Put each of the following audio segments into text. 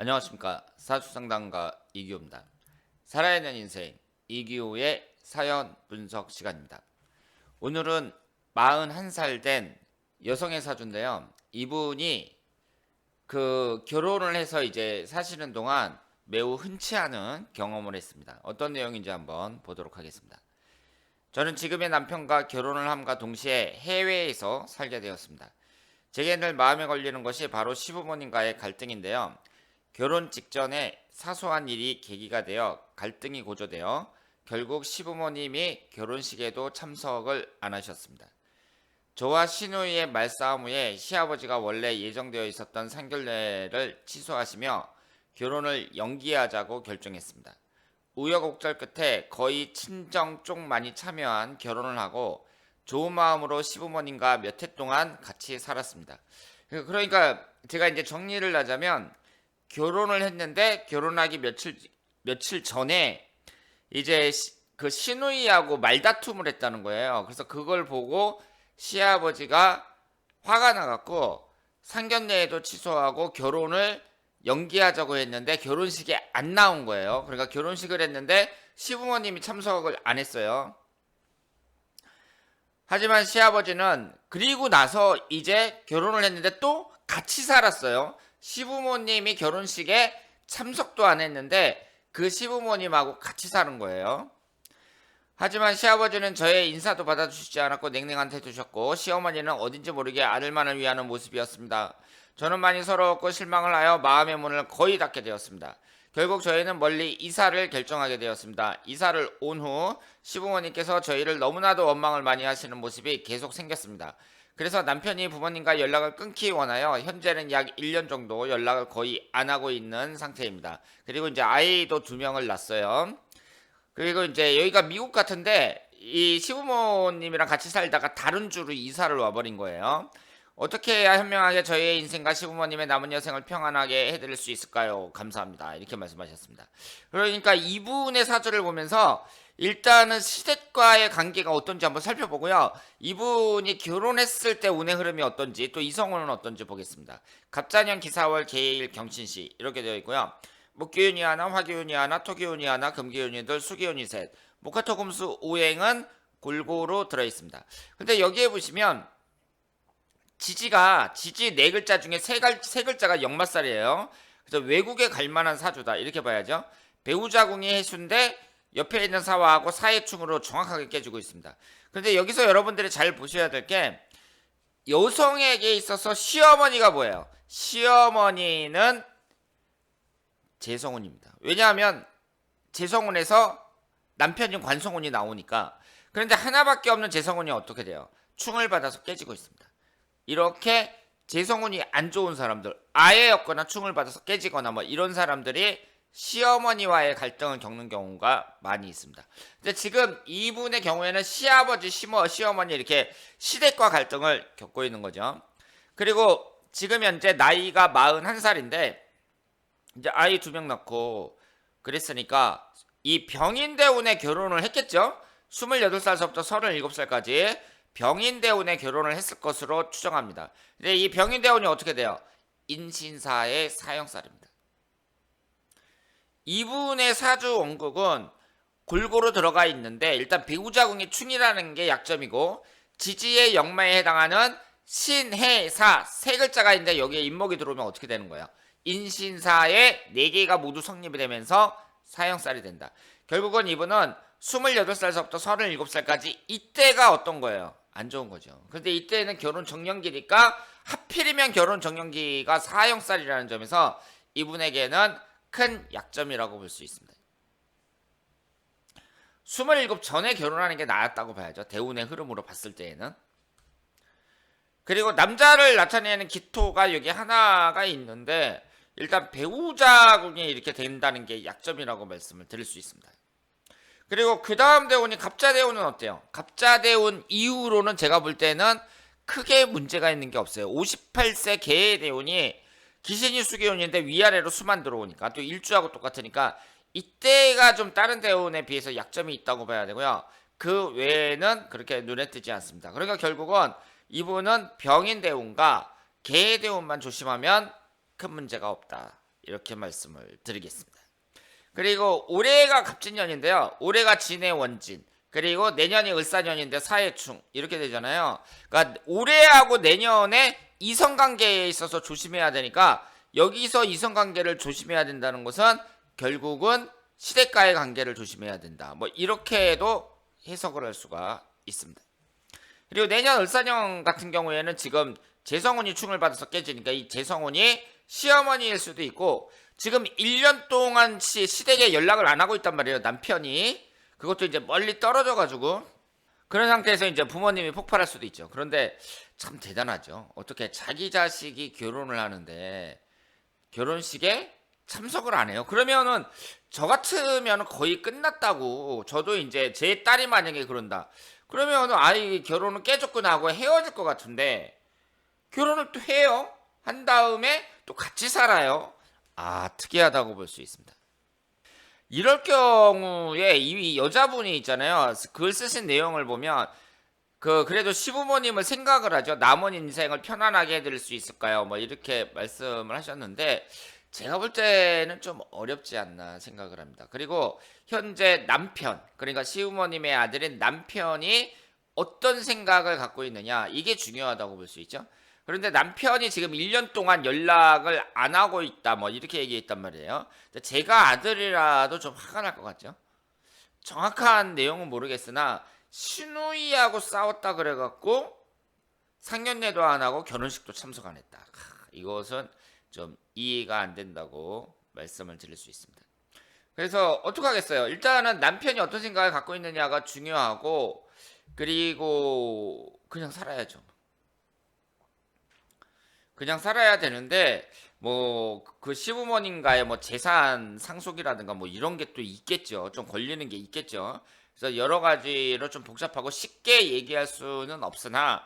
안녕하십니까. 사주상담가 이기호입니다. 살아있는 인생 이기호의 사연 분석 시간입니다. 오늘은 41살 된 여성의 사주인데요. 이분이 결혼을 해서 이제 사시는 동안 매우 흔치 않은 경험을 했습니다. 어떤 내용인지 한번 보도록 하겠습니다. 저는 지금의 남편과 결혼을 함과 동시에 해외에서 살게 되었습니다. 제게 늘 마음에 걸리는 것이 바로 시부모님과의 갈등인데요. 결혼 직전에 사소한 일이 계기가 되어 갈등이 고조되어 결국 시부모님이 결혼식에도 참석을 안 하셨습니다. 저와 시누이의 말싸움 후에 시아버지가 원래 예정되어 있었던 상견례를 취소하시며 결혼을 연기하자고 결정했습니다. 우여곡절 끝에 거의 친정 쪽만이 참여한 결혼을 하고 좋은 마음으로 시부모님과 몇 해 동안 같이 살았습니다. 그러니까 제가 이제 정리를 하자면 결혼을 했는데 결혼하기 며칠 전에 이제 그 시누이하고 말다툼을 했다는 거예요. 그래서 그걸 보고 시아버지가 화가 나갖고 상견례에도 취소하고 결혼을 연기하자고 했는데 결혼식에 안 나온 거예요. 그러니까 결혼식을 했는데 시부모님이 참석을 안 했어요. 하지만 시아버지는 그리고 나서 이제 결혼을 했는데 또 같이 살았어요. 시부모님이 결혼식에 참석도 안 했는데 그 시부모님하고 같이 사는 거예요. 하지만 시아버지는 저의 인사도 받아주시지 않았고 냉랭한 태도셨고 시어머니는 어딘지 모르게 아들만을 위하는 모습이었습니다. 저는 많이 서러웠고 실망을 하여 마음의 문을 거의 닫게 되었습니다. 결국 저희는 멀리 이사를 결정하게 되었습니다. 이사를 온 후 시부모님께서 저희를 너무나도 원망을 많이 하시는 모습이 계속 생겼습니다. 그래서 남편이 부모님과 연락을 끊기 원하여 현재는 약 1년 정도 연락을 거의 안 하고 있는 상태입니다. 그리고 이제 아이도 2명을 낳았어요. 그리고 이제 여기가 미국 같은데 이 시부모님이랑 같이 살다가 다른 주로 이사를 와버린 거예요. 어떻게 해야 현명하게 저희의 인생과 시부모님의 남은 여생을 평안하게 해드릴 수 있을까요? 감사합니다. 이렇게 말씀하셨습니다. 그러니까 이분의 사주를 보면서 일단은 시댁과의 관계가 어떤지 한번 살펴보고요. 이분이 결혼했을 때 운의 흐름이 어떤지 또 이성운은 어떤지 보겠습니다. 갑자년 기사월 개일 경신시 이렇게 되어 있고요. 목기운이 하나, 화기운이 하나, 토기운이 하나, 금기운이 둘, 수기운이 셋, 목화토금수 오행은 골고루 들어있습니다. 근데 여기에 보시면 지지 4글자 중에 세 글자가 역마살이에요. 그래서 외국에 갈 만한 사주다 이렇게 봐야죠. 배우자궁이 해수인데 옆에 있는 사화하고 사해충으로 정확하게 깨지고 있습니다. 그런데 여기서 여러분들이 잘 보셔야 될 게 여성에게 있어서 시어머니가 뭐예요? 시어머니는 재성운입니다. 왜냐하면 재성운에서 남편인 관성운이 나오니까. 그런데 하나밖에 없는 재성운이 어떻게 돼요? 충을 받아서 깨지고 있습니다. 이렇게 재성운이 안 좋은 사람들, 아예였거나 충을 받아서 깨지거나 뭐 이런 사람들이 시어머니와의 갈등을 겪는 경우가 많이 있습니다. 근데 지금 이분의 경우에는 시아버지, 시어머니 이렇게 시댁과 갈등을 겪고 있는 거죠. 그리고 지금 현재 나이가 41살인데 이제 아이 2명 낳고 그랬으니까 이 병인대운에 결혼을 했겠죠. 28살서부터 37살까지 병인대운에 결혼을 했을 것으로 추정합니다. 근데 이 병인대운이 어떻게 돼요? 인신사의 사형살입니다. 이분의 사주 원국은 골고루 들어가 있는데 일단 배우자궁이 충이라는 게 약점이고 지지의 역마에 해당하는 신해사 3글자가 있는데 여기에 인목이 들어오면 어떻게 되는 거예요? 인신사의 4개가 모두 성립이 되면서 사형살이 된다. 결국은 이분은 28살서부터 37살까지 이때가 어떤 거예요? 안 좋은 거죠. 그런데 이때는 결혼 정년기니까 하필이면 결혼 정년기가 사형살이라는 점에서 이분에게는 큰 약점이라고 볼 수 있습니다. 27 전에 결혼하는 게 나았다고 봐야죠. 대운의 흐름으로 봤을 때에는. 그리고 남자를 나타내는 기토가 여기 하나가 있는데 일단 배우자궁이 이렇게 된다는 게 약점이라고 말씀을 드릴 수 있습니다. 그리고 그 다음 대운이 갑자대운은 어때요? 갑자대운 이후로는 제가 볼 때는 크게 문제가 있는 게 없어요. 58세 개의 대운이 기신이 수기운인데 위아래로 수만 들어오니까 또 일주하고 똑같으니까 이때가 좀 다른 대운에 비해서 약점이 있다고 봐야 되고요. 그 외에는 그렇게 눈에 띄지 않습니다. 그러니까 결국은 이분은 병인 대운과 개의 대운만 조심하면 큰 문제가 없다. 이렇게 말씀을 드리겠습니다. 그리고 올해가 갑진년인데요. 올해가 진의 원진. 그리고 내년이 을사년인데 사해충 이렇게 되잖아요. 그러니까 올해하고 내년에 이성관계에 있어서 조심해야 되니까 여기서 이성관계를 조심해야 된다는 것은 결국은 시댁과의 관계를 조심해야 된다. 뭐 이렇게도 해석을 할 수가 있습니다. 그리고 내년 을사년 같은 경우에는 지금 재성운이 충을 받아서 깨지니까 이 재성운이 시어머니일 수도 있고 지금 1년 동안 시댁에 연락을 안 하고 있단 말이에요. 남편이. 그것도 이제 멀리 떨어져 가지고 그런 상태에서 이제 부모님이 폭발할 수도 있죠. 그런데 참 대단하죠. 어떻게 자기 자식이 결혼을 하는데 결혼식에 참석을 안 해요. 그러면은 저 같으면 거의 끝났다고. 저도 이제 제 딸이 만약에 그런다. 그러면은 아이 결혼은 깨졌구나 하고 헤어질 것 같은데 결혼을 또 해요. 한 다음에 또 같이 살아요. 아, 특이하다고 볼 수 있습니다. 이럴 경우에 이 여자분이 있잖아요. 글 쓰신 내용을 보면 그래도 시부모님을 생각을 하죠. 남은 인생을 편안하게 해드릴 수 있을까요? 뭐 이렇게 말씀을 하셨는데 제가 볼 때는 좀 어렵지 않나 생각을 합니다. 그리고 현재 남편, 그러니까 시부모님의 아들인 남편이 어떤 생각을 갖고 있느냐 이게 중요하다고 볼 수 있죠. 그런데 남편이 지금 1년 동안 연락을 안 하고 있다 뭐 이렇게 얘기했단 말이에요. 제가 아들이라도 좀 화가 날 것 같죠. 정확한 내용은 모르겠으나 시누이하고 싸웠다 그래갖고 상견례도 안 하고 결혼식도 참석 안 했다. 이것은 좀 이해가 안 된다고 말씀을 드릴 수 있습니다. 그래서 어떡하겠어요. 일단은 남편이 어떤 생각을 갖고 있느냐가 중요하고 그리고 그냥 살아야죠. 그냥 살아야 되는데 뭐 그 시부모님과의 뭐 재산 상속이라든가 뭐 이런 게 또 있겠죠. 좀 걸리는 게 있겠죠. 그래서 여러 가지로 좀 복잡하고 쉽게 얘기할 수는 없으나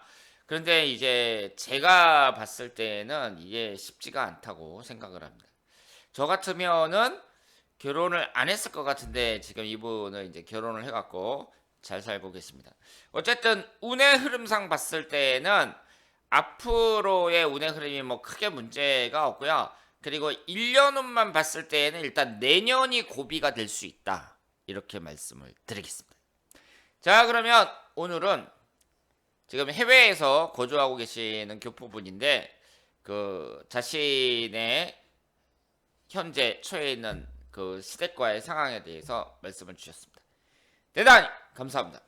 그런데 이제 제가 봤을 때는 이게 쉽지가 않다고 생각을 합니다. 저 같으면은 결혼을 안 했을 것 같은데 지금 이분은 이제 결혼을 해갖고 잘 살고 계십니다. 어쨌든 운의 흐름상 봤을 때는 앞으로의 운의 흐름이 뭐 크게 문제가 없고요. 그리고 1년 후만 봤을 때에는 일단 내년이 고비가 될 수 있다. 이렇게 말씀을 드리겠습니다. 자, 그러면 오늘은 지금 해외에서 거주하고 계시는 교포분인데 그 자신의 현재 처해 있는 그 시댁과의 상황에 대해서 말씀을 주셨습니다. 대단히 감사합니다.